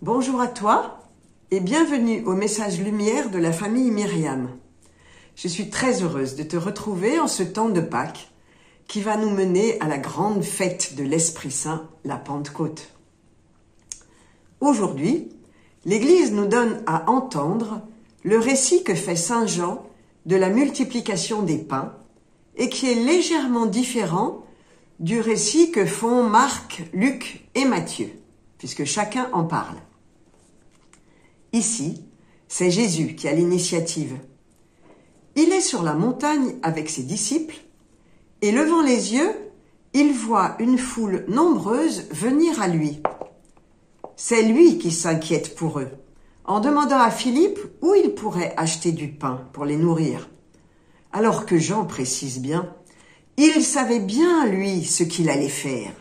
Bonjour à toi et bienvenue au message lumière de la famille Myriam. Je suis très heureuse de te retrouver en ce temps de Pâques qui va nous mener à la grande fête de l'Esprit Saint, la Pentecôte. Aujourd'hui, l'Église nous donne à entendre le récit que fait Saint Jean de la multiplication des pains et qui est légèrement différent du récit que font Marc, Luc et Matthieu, puisque chacun en parle. Ici, c'est Jésus qui a l'initiative. Il est sur la montagne avec ses disciples et levant les yeux, il voit une foule nombreuse venir à lui. C'est lui qui s'inquiète pour eux, en demandant à Philippe où il pourrait acheter du pain pour les nourrir. Alors que Jean précise bien, il savait bien, lui, ce qu'il allait faire.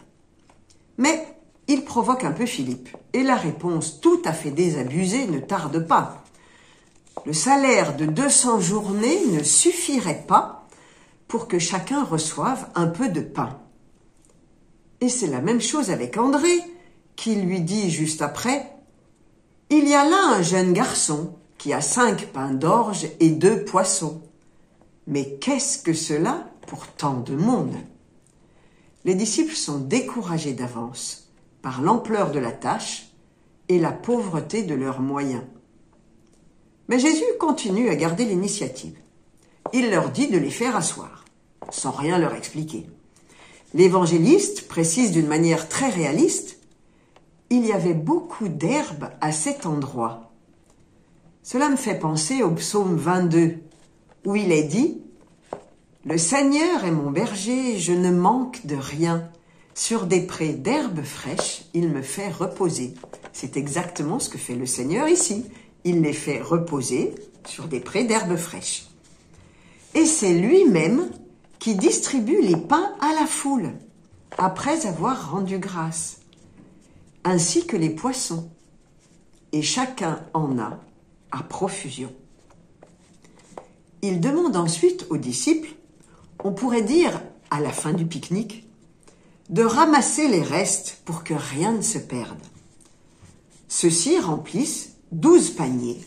Mais il provoque un peu Philippe, et la réponse tout à fait désabusée ne tarde pas. Le salaire de 200 journées ne suffirait pas pour que chacun reçoive un peu de pain. Et c'est la même chose avec André, qui lui dit juste après « Il y a là un jeune garçon qui a 5 pains d'orge et 2 poissons. Mais qu'est-ce que cela pour tant de monde ?» Les disciples sont découragés d'avance par l'ampleur de la tâche et la pauvreté de leurs moyens. Mais Jésus continue à garder l'initiative. Il leur dit de les faire asseoir, sans rien leur expliquer. L'évangéliste précise d'une manière très réaliste « Il y avait beaucoup d'herbe à cet endroit ». Cela me fait penser au psaume 22, où il est dit « Le Seigneur est mon berger, je ne manque de rien. Sur des prés d'herbes fraîches, il me fait reposer. » C'est exactement ce que fait le Seigneur ici. Il les fait reposer sur des prés d'herbes fraîches. Et c'est lui-même qui distribue les pains à la foule, après avoir rendu grâce, ainsi que les poissons. Et chacun en a à profusion. Il demande ensuite aux disciples, on pourrait dire à la fin du pique-nique, de ramasser les restes pour que rien ne se perde. Ceux-ci remplissent 12 paniers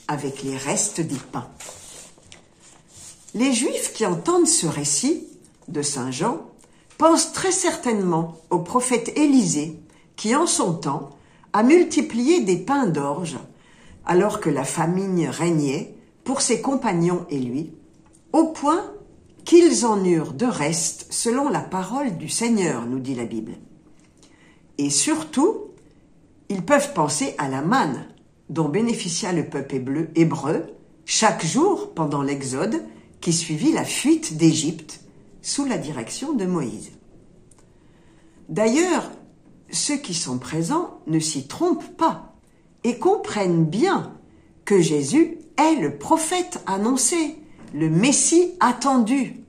avec les restes des pains. Les Juifs qui entendent ce récit de Saint Jean pensent très certainement au prophète Élisée qui, en son temps, a multiplié des pains d'orge alors que la famine régnait pour ses compagnons et lui, au point qu'ils en eurent de reste selon la parole du Seigneur, nous dit la Bible. Et surtout, ils peuvent penser à la manne dont bénéficia le peuple hébreu chaque jour pendant l'Exode qui suivit la fuite d'Égypte sous la direction de Moïse. D'ailleurs, ceux qui sont présents ne s'y trompent pas et comprennent bien que Jésus est le prophète annoncé, le Messie attendu.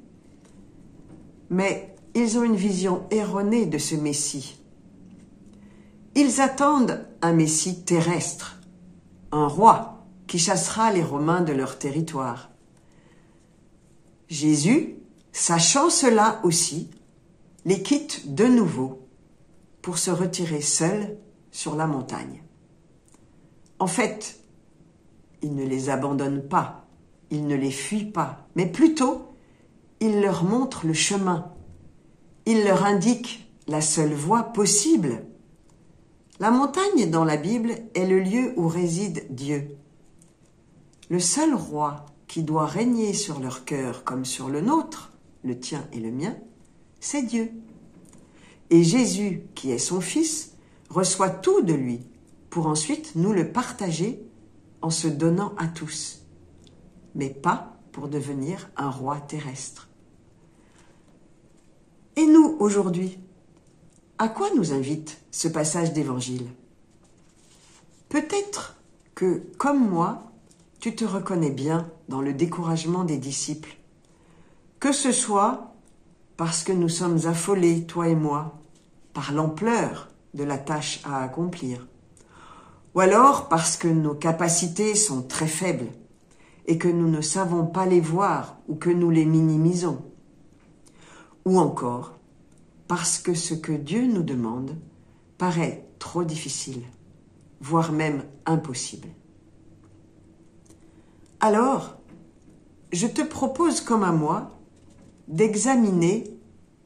Mais ils ont une vision erronée de ce Messie. Ils attendent un Messie terrestre, un roi qui chassera les Romains de leur territoire. Jésus, sachant cela aussi, les quitte de nouveau pour se retirer seul sur la montagne. En fait, il ne les abandonne pas, il ne les fuit pas, mais plutôt, il leur montre le chemin. Il leur indique la seule voie possible. La montagne dans la Bible est le lieu où réside Dieu. Le seul roi qui doit régner sur leur cœur comme sur le nôtre, le tien et le mien, c'est Dieu. Et Jésus, qui est son Fils, reçoit tout de lui pour ensuite nous le partager en se donnant à tous, mais pas pour devenir un roi terrestre. Et nous, aujourd'hui, à quoi nous invite ce passage d'évangile ? Peut-être que, comme moi, tu te reconnais bien dans le découragement des disciples, que ce soit parce que nous sommes affolés, toi et moi, par l'ampleur de la tâche à accomplir, ou alors parce que nos capacités sont très faibles et que nous ne savons pas les voir ou que nous les minimisons, ou encore parce que ce que Dieu nous demande paraît trop difficile, voire même impossible. Alors, je te propose comme à moi d'examiner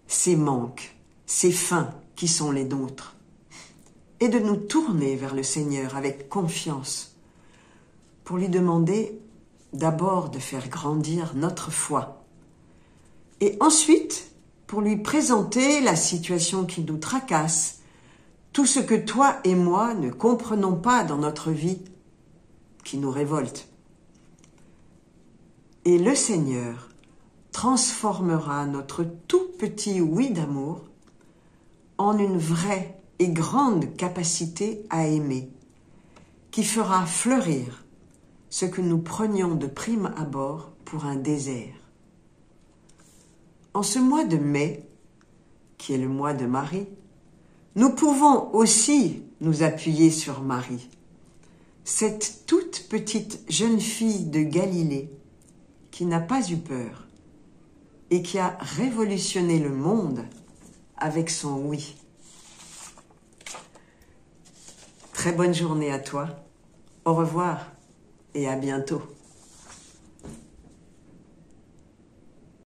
ces manques, ces fins qui sont les nôtres, et de nous tourner vers le Seigneur avec confiance pour lui demander d'abord de faire grandir notre foi et ensuite pour lui présenter la situation qui nous tracasse, tout ce que toi et moi ne comprenons pas dans notre vie, qui nous révolte. Et le Seigneur transformera notre tout petit oui d'amour en une vraie et grande capacité à aimer, qui fera fleurir ce que nous prenions de prime abord pour un désert. En ce mois de mai, qui est le mois de Marie, nous pouvons aussi nous appuyer sur Marie, cette toute petite jeune fille de Galilée qui n'a pas eu peur et qui a révolutionné le monde avec son oui. Très bonne journée à toi. Au revoir et à bientôt.